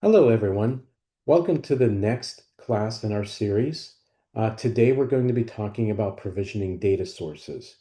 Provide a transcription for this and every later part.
Hello, everyone. Welcome to the next class in our series. Today, we're going to be talking about provisioning data sources.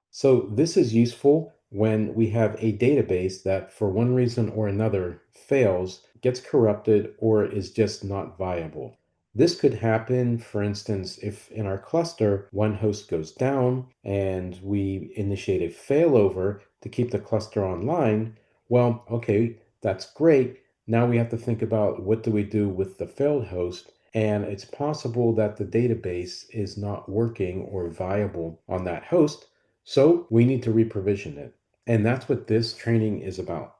So this is useful when we have a database that, for one reason or another, fails, gets corrupted, or is just not viable. This could happen, for instance, if in our cluster, one host goes down and we initiate a failover to keep the cluster online. Well, okay, that's great. Now we have to think about what do we do with the failed host, and it's possible that the database is not working or viable on that host, so we need to reprovision it. And that's what this training is about.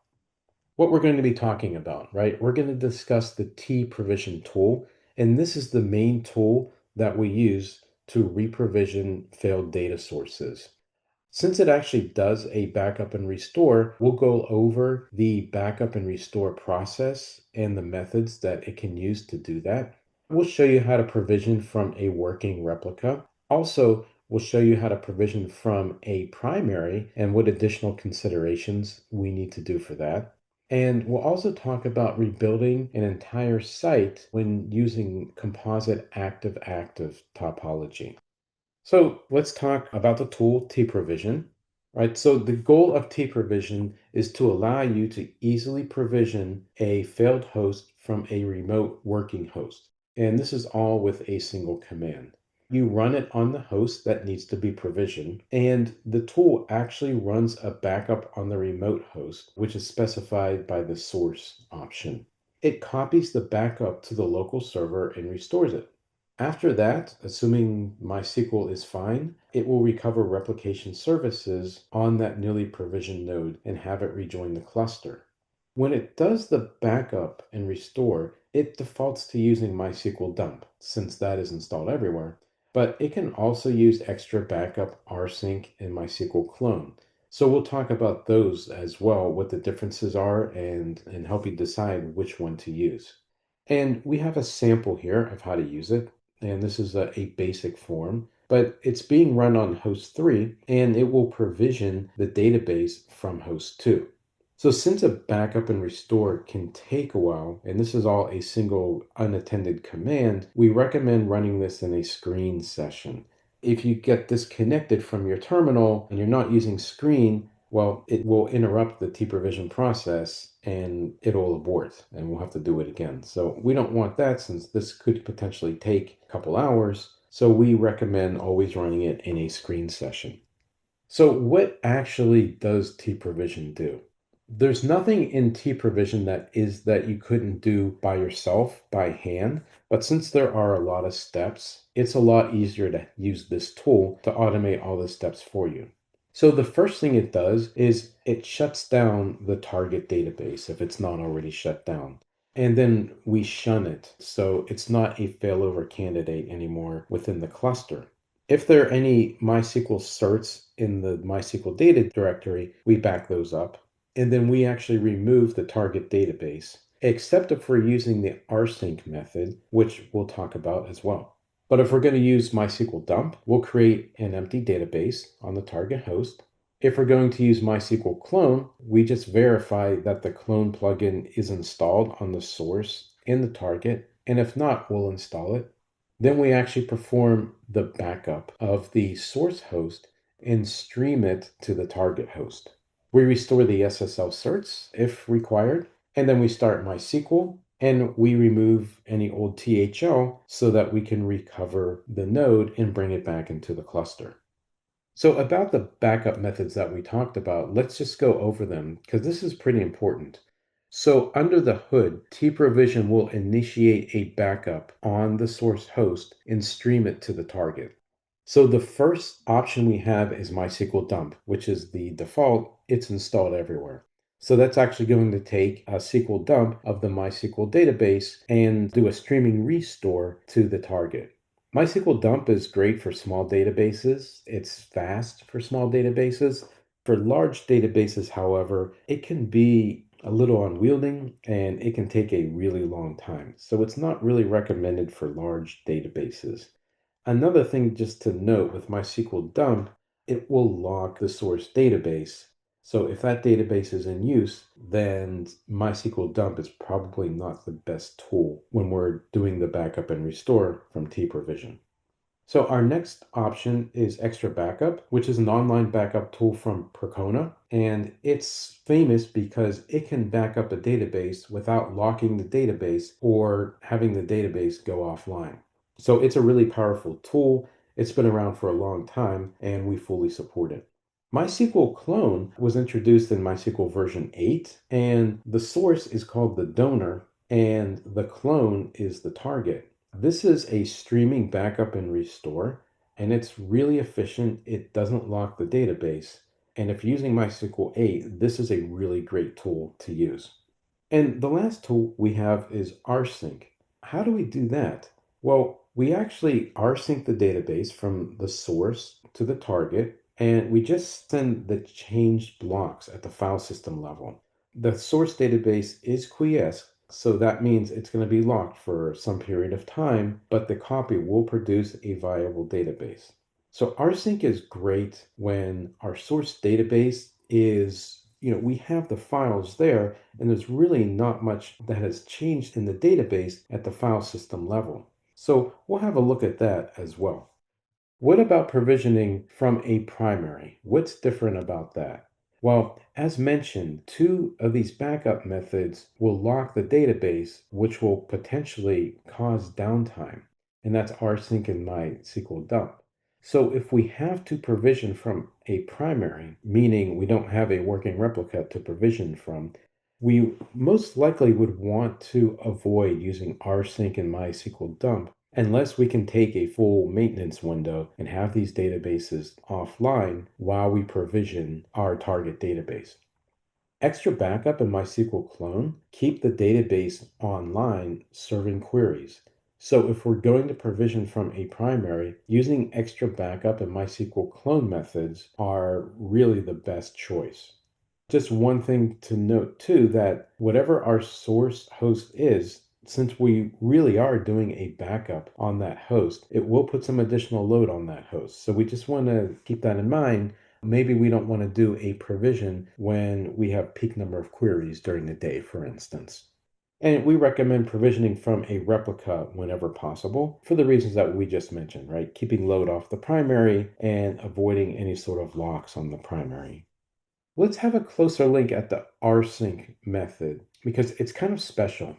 What we're going to be talking about, right? We're going to discuss the tprovision tool, and this is the main tool that we use to reprovision failed data sources. Since it actually does a backup and restore, we'll go over the backup and restore process and the methods that it can use to do that. We'll show you how to provision from a working replica. Also, we'll show you how to provision from a primary and what additional considerations we need to do for that. And we'll also talk about rebuilding an entire site when using composite active-active topology. So let's talk about the tool tprovision, right? So the goal of tprovision is to allow you to easily provision a failed host from a remote working host. And this is all with a single command. You run it on the host that needs to be provisioned, and the tool actually runs a backup on the remote host, which is specified by the source option. It copies the backup to the local server and restores it. After that, assuming MySQL is fine, it will recover replication services on that newly provisioned node and have it rejoin the cluster. When it does the backup and restore, it defaults to using mysqldump, since that is installed everywhere, but it can also use xtrabackup, rsync, and mysqlclone. So we'll talk about those as well, what the differences are, and help you decide which one to use. And we have a sample here of how to use it, and this is a basic form, but it's being run on host 3, and it will provision the database from host 2. So since a backup and restore can take a while, and this is all a single unattended command, we recommend running this in a screen session. If you get disconnected from your terminal and you're not using screen, well, it will interrupt the tprovision process and it'll abort and we'll have to do it again. So we don't want that since this could potentially take a couple hours. So we recommend always running it in a screen session. So what actually does tprovision do? There's nothing in tprovision that you couldn't do by yourself, by hand, but since there are a lot of steps, it's a lot easier to use this tool to automate all the steps for you. So the first thing it does is it shuts down the target database if it's not already shut down. And then we shun it, so it's not a failover candidate anymore within the cluster. If there are any MySQL certs in the MySQL data directory, we back those up. And then we actually remove the target database, except if we're using the rsync method, which we'll talk about as well. But if we're going to use mysqldump, we'll create an empty database on the target host. If we're going to use mysqlclone, we just verify that the clone plugin is installed on the source in the target, and if not, we'll install it. Then we actually perform the backup of the source host and stream it to the target host. We restore the SSL certs if required, and then we start MySQL and we remove any old THL so that we can recover the node and bring it back into the cluster. So about the backup methods that we talked about, let's just go over them because this is pretty important. So under the hood, tprovision will initiate a backup on the source host and stream it to the target. So the first option we have is mysqldump, which is the default. It's installed everywhere. So that's actually going to take a SQL dump of the MySQL database and do a streaming restore to the target. mysqldump is great for small databases. It's fast for small databases. For large databases, however, it can be a little unwielding and it can take a really long time. So it's not really recommended for large databases. Another thing just to note with mysqldump, it will lock the source database. So if that database is in use, then mysqldump is probably not the best tool when we're doing the backup and restore from tprovision. So our next option is xtrabackup, which is an online backup tool from Percona, and it's famous because it can back up a database without locking the database or having the database go offline. So it's a really powerful tool. It's been around for a long time, and we fully support it. MySQLclone was introduced in MySQL version 8, and the source is called the donor, and the clone is the target. This is a streaming backup and restore, and it's really efficient. It doesn't lock the database. And if you're using MySQL 8, this is a really great tool to use. And the last tool we have is rsync. How do we do that? Well, we actually rsync the database from the source to the target, and we just send the changed blocks at the file system level. The source database is quiesced, so that means it's going to be locked for some period of time, but the copy will produce a viable database. So rsync is great when our source database is, we have the files there, and there's really not much that has changed in the database at the file system level. So we'll have a look at that as well. What about provisioning from a primary? What's different about that? Well, as mentioned, two of these backup methods will lock the database, which will potentially cause downtime, and that's rsync and mysqldump. So if we have to provision from a primary, meaning we don't have a working replica to provision from, we most likely would want to avoid using rsync and mysqldump unless we can take a full maintenance window and have these databases offline while we provision our target database. xtrabackup and mysqlclone keep the database online serving queries. So if we're going to provision from a primary, using xtrabackup and mysqlclone methods are really the best choice. Just one thing to note too, that whatever our source host is, since we really are doing a backup on that host, it will put some additional load on that host. So we just want to keep that in mind. Maybe we don't want to do a provision when we have peak number of queries during the day, for instance. And we recommend provisioning from a replica whenever possible for the reasons that we just mentioned, right? Keeping load off the primary and avoiding any sort of locks on the primary. Let's have a closer look at the rsync method because it's kind of special.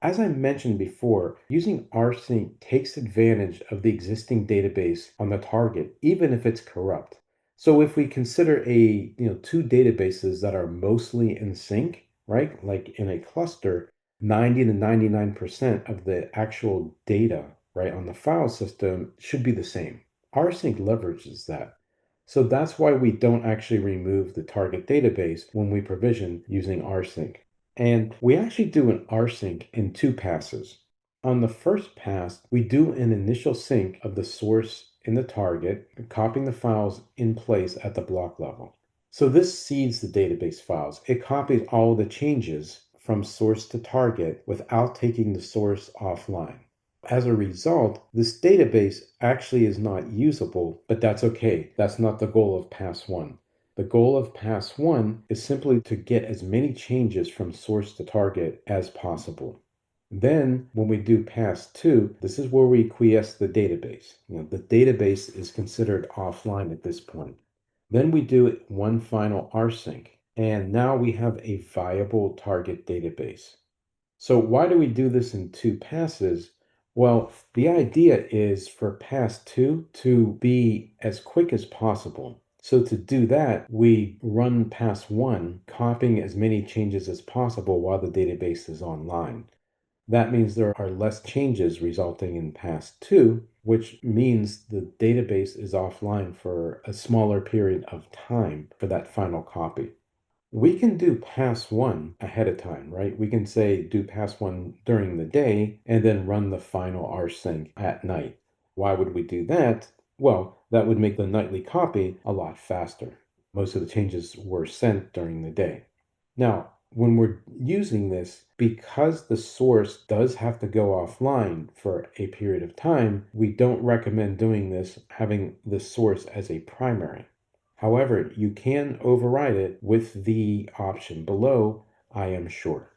As I mentioned before, using rsync takes advantage of the existing database on the target, even if it's corrupt. So if we consider two databases that are mostly in sync, right? Like in a cluster, 90 to 99% of the actual data, right, on the file system should be the same. Rsync leverages that. So that's why we don't actually remove the target database when we provision using rsync. And we actually do an rsync in two passes. On the first pass, we do an initial sync of the source in the target, copying the files in place at the block level. So this seeds the database files. It copies all the changes from source to target without taking the source offline. As a result, this database actually is not usable, but that's okay. That's not the goal of pass one. The goal of pass one is simply to get as many changes from source to target as possible. Then, when we do pass two, this is where we quiesce the database. The database is considered offline at this point. Then we do one final rsync, and now we have a viable target database. So why do we do this in two passes? Well, the idea is for pass two to be as quick as possible. So to do that, we run pass one, copying as many changes as possible while the database is online. That means there are less changes resulting in pass two, which means the database is offline for a smaller period of time for that final copy. We can do pass one ahead of time, right? We can say do pass one during the day and then run the final rsync at night. Why would we do that? Well, that would make the nightly copy a lot faster. Most of the changes were sent during the day. Now, when we're using this, because the source does have to go offline for a period of time, we don't recommend doing this having the source as a primary. However, you can override it with the option below, I am sure.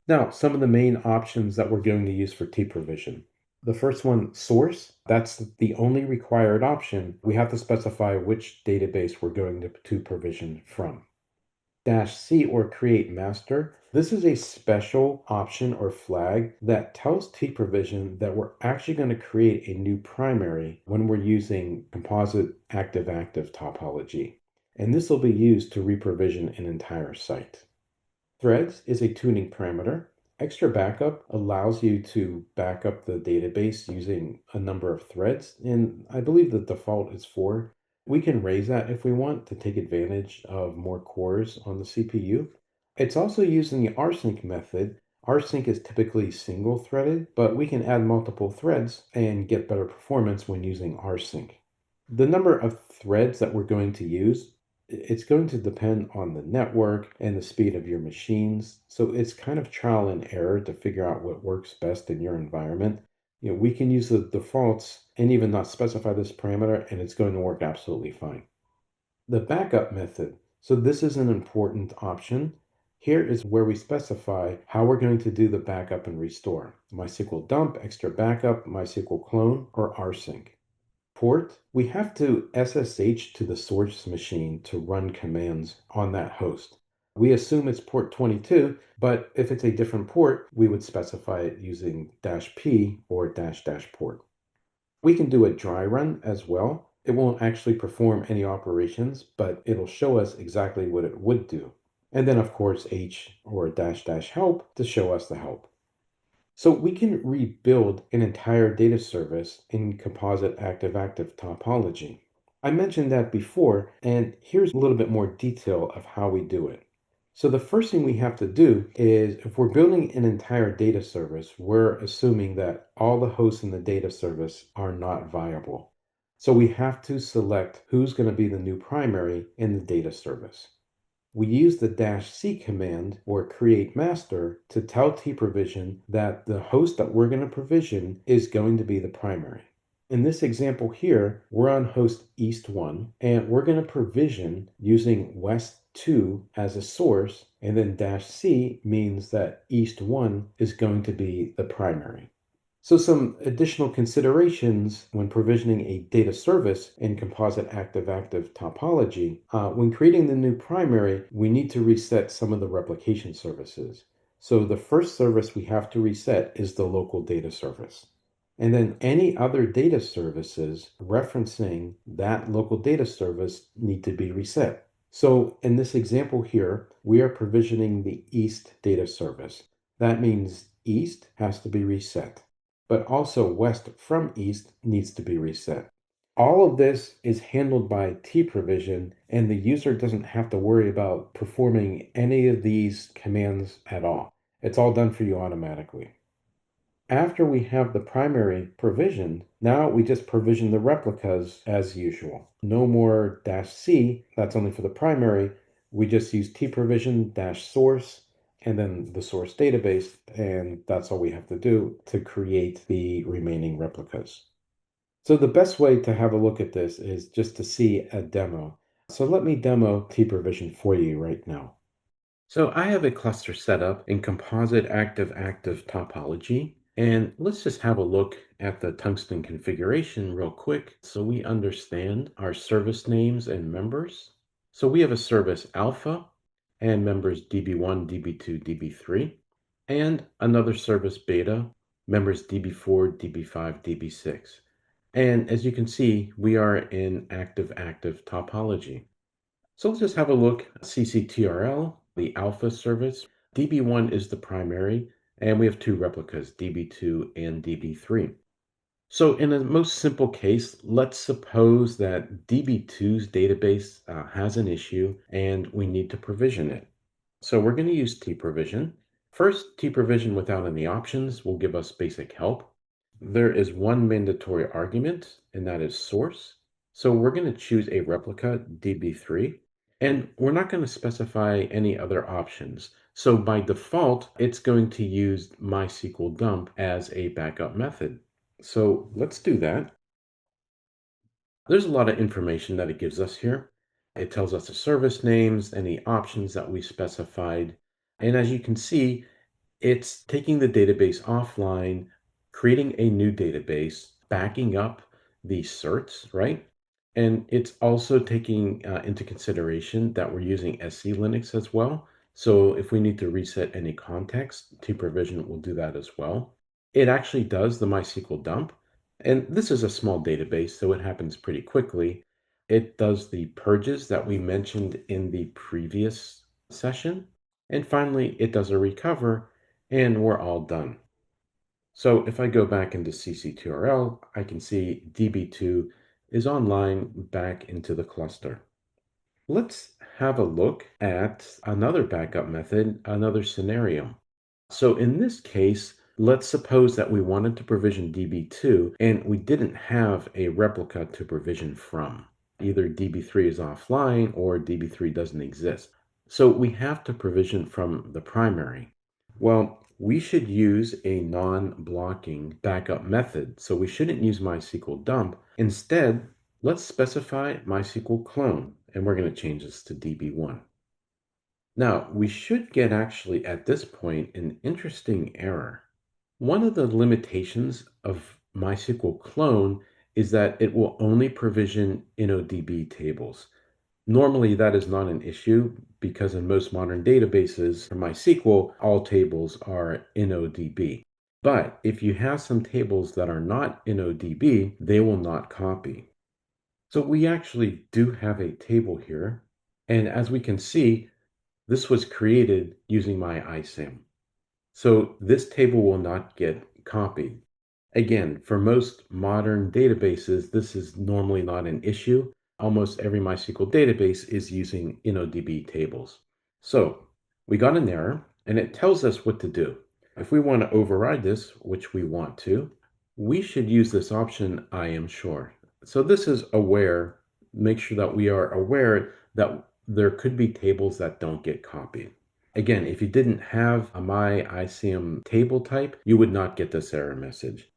Now, some of the main options that we're going to use for tprovision. The first one, source, that's the only required option. We have to specify which database we're going to provision from. -C or create master. This is a special option or flag that tells tprovision that we're actually going to create a new primary when we're using composite active-active topology. And this will be used to reprovision an entire site. Threads is a tuning parameter. Xtrabackup allows you to back up the database using a number of threads, and I believe the default is 4. We can raise that if we want to take advantage of more cores on the CPU. It's also used in the rsync method. Rsync is typically single-threaded, but we can add multiple threads and get better performance when using rsync. The number of threads that we're going to use, it's going to depend on the network and the speed of your machines. So it's kind of trial and error to figure out what works best in your environment. We can use the defaults and even not specify this parameter, and it's going to work absolutely fine. The backup method. So this is an important option. Here is where we specify how we're going to do the backup and restore. mysqldump, xtrabackup, mysqlclone, or rsync. Port, we have to SSH to the source machine to run commands on that host. We assume it's port 22, but if it's a different port, we would specify it using -p or --port. We can do a dry run as well. It won't actually perform any operations, but it'll show us exactly what it would do. And then, of course, H or --help to show us the help. So we can rebuild an entire data service in composite active-active topology. I mentioned that before, and here's a little bit more detail of how we do it. So the first thing we have to do is if we're building an entire data service, we're assuming that all the hosts in the data service are not viable. So we have to select who's going to be the new primary in the data service. We use the -C command or create master to tell tprovision that the host that we're going to provision is going to be the primary. In this example here, we're on host east 1, and we're going to provision using west 2 as a source, and then -C means that east 1 is going to be the primary. So some additional considerations when provisioning a data service in composite active-active topology. When creating the new primary, we need to reset some of the replication services. So the first service we have to reset is the local data service. And then any other data services referencing that local data service need to be reset. So in this example here, we are provisioning the east data service. That means east has to be reset, but also west from east needs to be reset. All of this is handled by tprovision, and the user doesn't have to worry about performing any of these commands at all. It's all done for you automatically. After we have the primary provisioned, now we just provision the replicas as usual. No more -C, that's only for the primary. We just use tprovision -source and then the source database, and that's all we have to do to create the remaining replicas. So the best way to have a look at this is just to see a demo. So let me demo tprovision for you right now. So I have a cluster set up in composite active-active topology, and let's just have a look at the tungsten configuration real quick so we understand our service names and members. So we have a service alpha and members DB1, DB2, DB3, and another service beta, members DB4, DB5, DB6. And as you can see, we are in active-active topology. So let's just have a look. CCTRL, the alpha service. DB1 is the primary, and we have two replicas, DB2 and DB3. So in the most simple case, let's suppose that DB2's database has an issue and we need to provision it. So we're going to use tprovision. First, tprovision without any options will give us basic help. There is one mandatory argument, and that is source. So we're going to choose a replica DB3, and we're not going to specify any other options. So by default, it's going to use mysqldump as a backup method. So let's do that. There's a lot of information that it gives us here. It tells us the service names, any options that we specified. And as you can see, it's taking the database offline, creating a new database, backing up the certs, right? And it's also taking into consideration that we're using SC Linux as well. So if we need to reset any context, tprovision will do that as well. It actually does the MySQL dump. And this is a small database, so it happens pretty quickly. It does the purges that we mentioned in the previous session. And finally, it does a recover, and we're all done. So if I go back into ccTRL, I can see DB2 is online back into the cluster. Let's have a look at another backup method, another scenario. So in this case, let's suppose that we wanted to provision DB2 and we didn't have a replica to provision from. Either DB3 is offline or DB3 doesn't exist. So we have to provision from the primary. Well, we should use a non-blocking backup method. So we shouldn't use mysqldump. Instead, let's specify mysqlclone, and we're going to change this to DB1. Now, we should get actually at this point an interesting error. One of the limitations of mysqlclone is that it will only provision InnoDB tables. Normally, that is not an issue because in most modern databases for MySQL, all tables are InnoDB. But if you have some tables that are not InnoDB, they will not copy. So we actually do have a table here. And as we can see, this was created using my ISAM. So this table will not get copied. Again, for most modern databases, this is normally not an issue. Almost every MySQL database is using InnoDB tables. So we got an error, and it tells us what to do. If we want to override this, which we want to, we should use this option, I am sure. So this is aware, make sure that we are aware that there could be tables that don't get copied. Again, if you didn't have a myICM table type, you would not get this error message.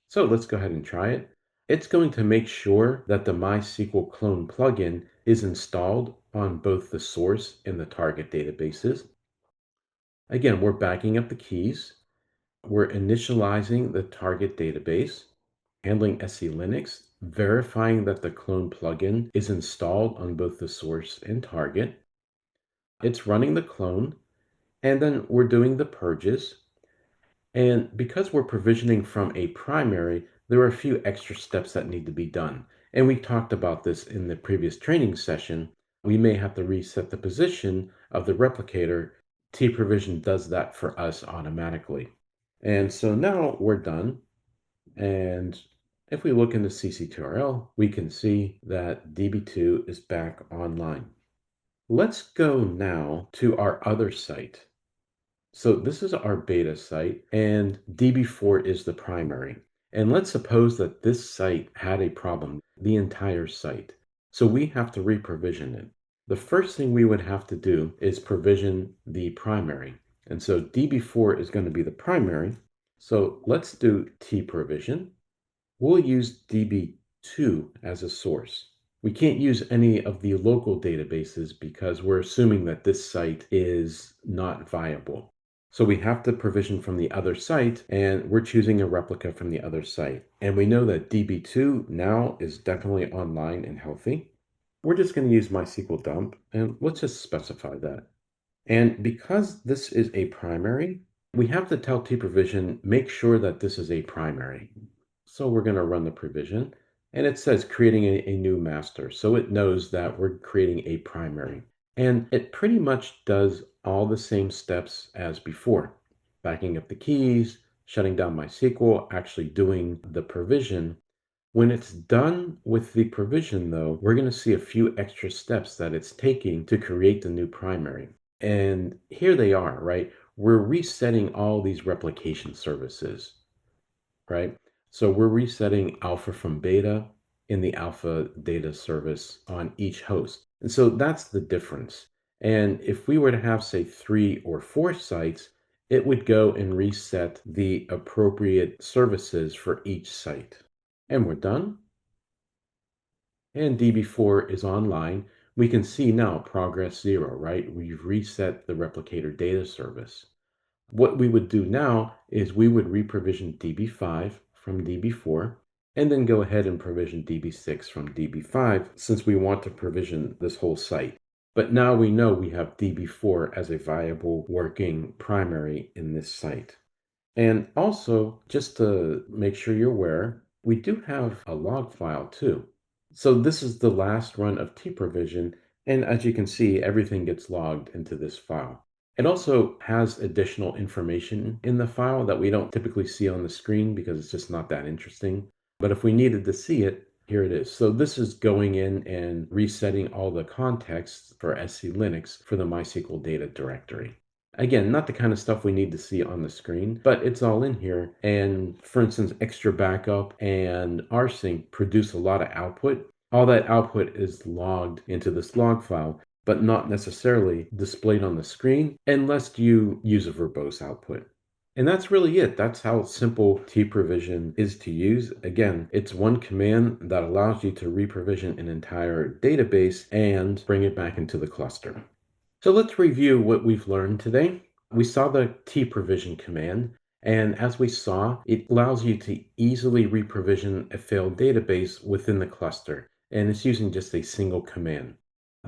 So let's go ahead and try it. It's going to make sure that the mysqlclone plugin is installed on both the source and the target databases. Again, we're backing up the keys. We're initializing the target database, handling SC Linux, verifying that the clone plugin is installed on both the source and target. It's running the clone, and then we're doing the purges. And because we're provisioning from a primary, there are a few extra steps that need to be done. And we talked about this in the previous training session. We may have to reset the position of the replicator. tprovision does that for us automatically. And so now we're done. And if we look into ccTRL, we can see that DB2 is back online. Let's go now to our other site. So this is our beta site, and DB4 is the primary. And let's suppose that this site had a problem, the entire site. So we have to re-provision it. The first thing we would have to do is provision the primary. And so DB4 is going to be the primary. So let's do tprovision. We'll use DB2 as a source. We can't use any of the local databases because we're assuming that this site is not viable. So we have to provision from the other site, and we're choosing a replica from the other site. And we know that DB2 now is definitely online and healthy. We're just going to use mysqldump, and let's just specify that. And because this is a primary, we have to tell tprovision, make sure that this is a primary. So we're going to run the provision, and it says creating a new master. So it knows that we're creating a primary. And it pretty much does all the same steps as before. Backing up the keys, shutting down MySQL, actually doing the provision. When it's done with the provision, though, we're going to see a few extra steps that it's taking to create the new primary. And here they are, right? We're resetting all these replication services, right? So we're resetting alpha from beta in the alpha data service on each host. And so that's the difference. And if we were to have, say, 3 or 4 sites, it would go and reset the appropriate services for each site. And we're done. and DB4 is online, we can see now progress 0, right? We've reset the replicator data service. What we would do now is we would reprovision DB5 from DB4 and then go ahead and provision DB6 from DB5 since we want to provision this whole site. But now we know we have DB4 as a viable working primary in this site. And also, just to make sure you're aware, we do have a log file too. So this is the last run of tprovision, and as you can see, everything gets logged into this file. It also has additional information in the file that we don't typically see on the screen because it's just not that interesting. But if we needed to see it, here it is. So this is going in and resetting all the contexts for SC Linux for the MySQL data directory. Again, not the kind of stuff we need to see on the screen, but it's all in here. And for instance, xtrabackup and rsync produce a lot of output. All that output is logged into this log file, but not necessarily displayed on the screen unless you use a verbose output. And that's really it. That's how simple tprovision is to use. Again, it's one command that allows you to reprovision an entire database and bring it back into the cluster. So let's review what we've learned today. We saw the tprovision command, and as we saw, it allows you to easily reprovision a failed database within the cluster, and it's using just a single command.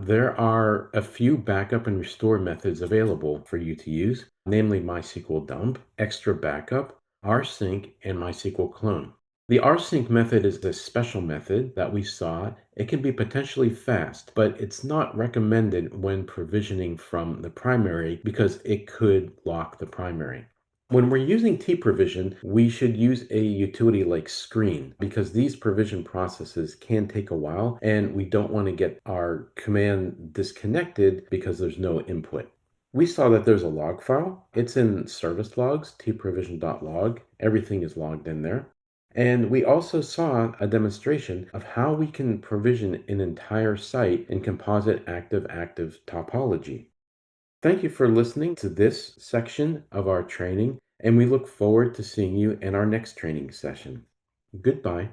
There are a few backup and restore methods available for you to use, namely mysqldump, xtrabackup, rsync, and mysqlclone. The rsync method is a special method that we saw. It can be potentially fast, but it's not recommended when provisioning from the primary because it could lock the primary. When we're using tprovision, we should use a utility like screen because these provision processes can take a while and we don't want to get our command disconnected because there's no input. We saw that there's a log file. It's in service logs, tprovision.log. Everything is logged in there. And we also saw a demonstration of how we can provision an entire site in composite active-active topology. Thank you for listening to this section of our training, and we look forward to seeing you in our next training session. Goodbye.